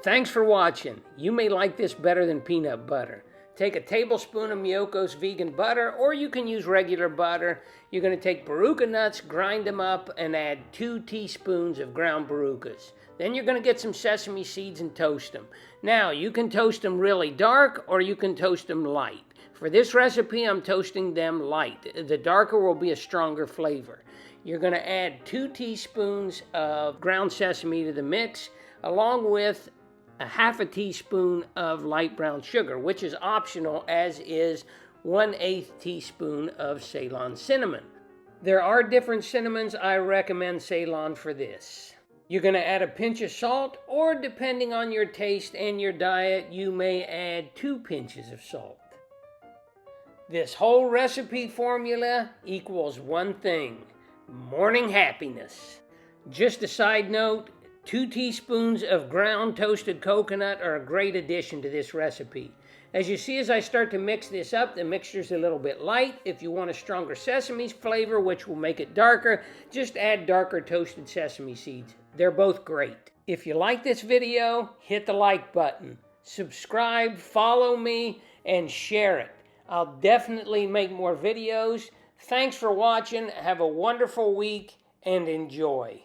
Thanks for watching. You may like this better than peanut butter. Take a tablespoon of Miyoko's vegan butter, or you can use regular butter. You're going to take baruka nuts, grind them up, and add 2 teaspoons of ground barukas. Then you're going to get some sesame seeds and toast them. Now, you can toast them really dark, or you can toast them light. For this recipe, I'm toasting them light. The darker will be a stronger flavor. You're going to add 2 teaspoons of ground sesame to the mix, along with a half a teaspoon of light brown sugar, which is optional, as is 1/8 teaspoon of Ceylon cinnamon. There are different cinnamons. I recommend Ceylon for this. You're going to add a pinch of salt, or depending on your taste and your diet, you may add 2 pinches of salt. This whole recipe formula equals one thing: morning happiness. Just a side note, 2 teaspoons of ground toasted coconut are a great addition to this recipe. As you see, as I start to mix this up, the mixture's a little bit light. If you want a stronger sesame flavor, which will make it darker, just add darker toasted sesame seeds. They're both great. If you like this video, hit the like button. Subscribe, follow me, and share it. I'll definitely make more videos. Thanks for watching. Have a wonderful week and enjoy.